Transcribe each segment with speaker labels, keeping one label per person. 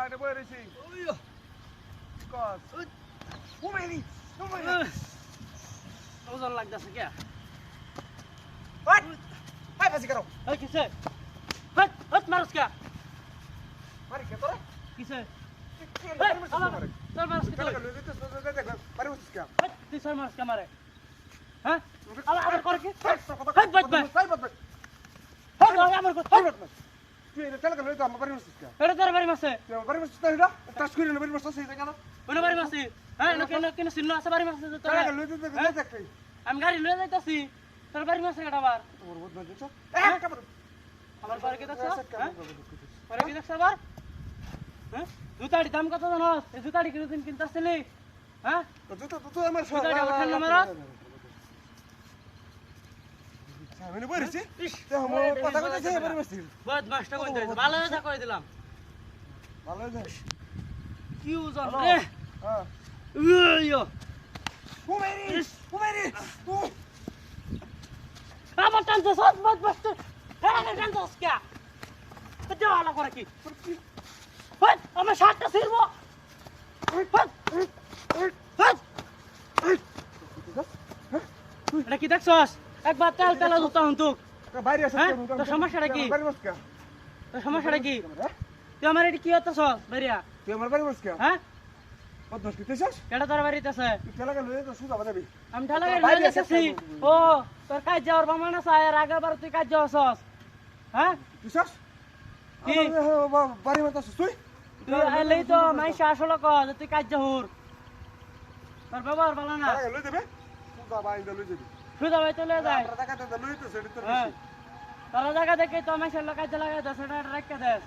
Speaker 1: এটা বই রইছি কস ঘুমাইনি
Speaker 2: ওজন লাগতাছে কে
Speaker 1: হাই হাই পাশে করো
Speaker 2: এই কিসে হট হট মারস কে
Speaker 1: মারি কে তোরে
Speaker 2: কিসে
Speaker 1: তোর
Speaker 2: তোর মারস কে তুই সর মারস কে মারে হ্যাঁ আবার করে কি হাই বদমাস হট আমার কর
Speaker 1: তুই এটা চালা গেল তো আমার বাড়ি মারছিস কে
Speaker 2: এটা তোর বাড়ি মাসে
Speaker 1: তুই আমার বাড়ি মারছিস না এটা টাচ করে না বাড়ি মারছিস এই জায়গা না
Speaker 2: কোন বাড়ি মাসে হ্যাঁ কেন সিন্ন আছে বাড়ি মাসে তোর
Speaker 1: চালা গেল তো দেখতে
Speaker 2: আমি গাড়ি লয়ে যাইতাছি তোর বাড়ি মাসে এটা আবার
Speaker 1: তোর বহুত বাজে তো
Speaker 2: আমার পরে কি দেখছ পরে কি দেখছ আবার হ্যাঁ জুতাড়ি দাম কত জানোস এই জুতাড়ি কিনতেন কিনতাছিলি হ্যাঁ
Speaker 1: তো আমার
Speaker 2: জুতাড়ি ওঠান না মারা
Speaker 1: আমি বই রইছি তো আমার কথা কথা যে বাড়ি মারছিস
Speaker 2: বদমাশটা কই দিছ ভালো কথা কই দিলাম
Speaker 1: ভালো যাস
Speaker 2: কি ওজন রে
Speaker 1: হ্যাঁ
Speaker 2: ইয়ো
Speaker 1: কুমারি
Speaker 2: আমার টানতে সব বদমাশটা হ্যাঁ টানতেস কে তো দেওয়ালা করে কি হট আমার শার্টটা ছিড়বো হট হট এটা কি দেখছস একবার তেল তেলা জুতা হুন্তুক
Speaker 1: বাইরে আসে
Speaker 2: তোর সমস্যাটা কি
Speaker 1: বাড়ি মারছিস কে
Speaker 2: তোর সমস্যাটা কি তুই আমার এটি কি হতেছস বেরিয়া
Speaker 1: তুই আমার বাড়ি মারছিস কে
Speaker 2: হ্যাঁ
Speaker 1: বদমাশ কিতেছস
Speaker 2: কেডা তোর বাড়িতে আছে
Speaker 1: তুই চালা গেল তো সুদা বাদাবি
Speaker 2: আমি ঢালা গাড়ি লয়ে যাচ্ছি ও তোর কাজ যাওয়ার বামান আছে আর আগের বার তুই কাজ যাওয়াছস হ্যাঁ
Speaker 1: তুই শাস
Speaker 2: কি
Speaker 1: বাড়ি মারছিস তুই
Speaker 2: তুই আইলেই তো মাইসা আসলে ক যে তুই কাজ যাহুর তোর ব্যবহার ভালো না
Speaker 1: চালা গেল দেবে সুদা বাইন্দা লই যাবি
Speaker 2: সুদা ভাই চলে যায়
Speaker 1: আমরা টাকাটা লই তো সেটা তোর
Speaker 2: হ্যাঁ
Speaker 1: বেশি
Speaker 2: তোর জায়গা দেখে তো মাইসা লাগাই লাগাই দশ টাকা রাখতে দেস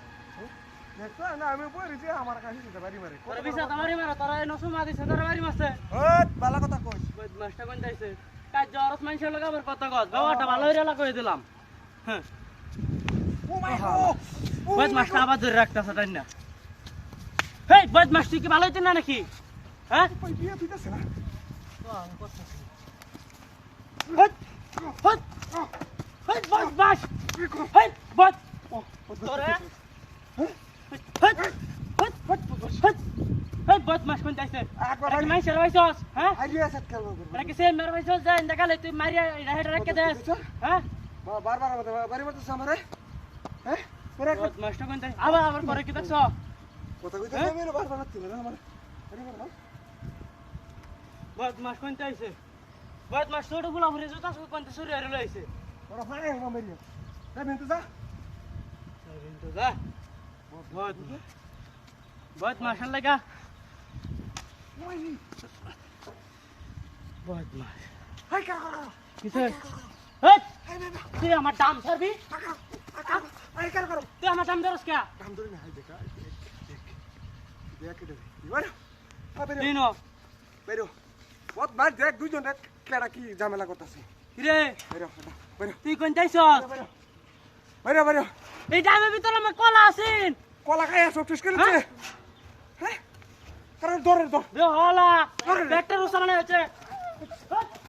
Speaker 1: দেখতো না আমি বই রইছি আমার কাছে দিতে বাড়ি মারে
Speaker 2: তোর বিছা তোমারই মারা তোর নসু মা দিছে তোর বাড়ি মাসে
Speaker 1: হট বালা কথা কইস
Speaker 2: বদমাশটা কোন যাইছে কাজ যাওয়ার মাইসা লাগাবার কথা কস ব্যবহারটা ভালো হইরা লাগাই দিলাম হ্যাঁ
Speaker 1: ও মাই
Speaker 2: বদমাশটা আবার ধরে রাখতেছে তাই না হেই বদমাশ তুই কি ভালো হইতে না নাকি হ্যাঁ
Speaker 1: কই বিয়া দিতেছ না
Speaker 2: হট হট হট বদমাশ হট বদ তোরে হট হট হট হট হট বদমাশ কোন যাইছে
Speaker 1: একবার
Speaker 2: আরে মাইসা রাইছস হ্যাঁ
Speaker 1: আইডিয়া সেট খেলব
Speaker 2: আরে কি সে মেরে রাইছস যা দেখালে তুই মারিয়া রাইটা রাখকে দেস হ্যাঁ
Speaker 1: বারবার বাড়ি মারছিস আমারে হ্যাঁ তোরা
Speaker 2: বদমাশটা কোন যাইছে আবার পরে কি দেখছ
Speaker 1: কথা কইতে আমি বারবার মারছিস না আমার আরে বারবার
Speaker 2: বদমাশ কোন যাইছে বদমাশ ছোট গুলা ভরে জুতা কোন সরি আর লইছে
Speaker 1: ওরা ফাড়ে আমার মেরিয়া যাবেন তো যা
Speaker 2: তো যা বদমাশ লাগা বদমাশ
Speaker 1: হাই কাকা
Speaker 2: কিসে হেট তুই আমার দাম ছাড়বি
Speaker 1: আই কার করো
Speaker 2: তুই আমার দাম ধরস কে
Speaker 1: দাম ধরে না হাই দেখা দেখ দেখ এবার আবেরে
Speaker 2: দিনো
Speaker 1: বেরো বহুত মার দেখ দুইজন দেখ কেডা কি ঝামেলা করতেছে
Speaker 2: কিরে
Speaker 1: বেরো বেরো
Speaker 2: তুই কোন যাইছস
Speaker 1: বেরো বেরো
Speaker 2: এই দামের ভিতরে আমার কলা আছেন
Speaker 1: কলা খাই সব শেষ করেছে হ্যাঁ কারণ ধরে ধর
Speaker 2: দে হলা ব্যাগটার উসারানে হচ্ছে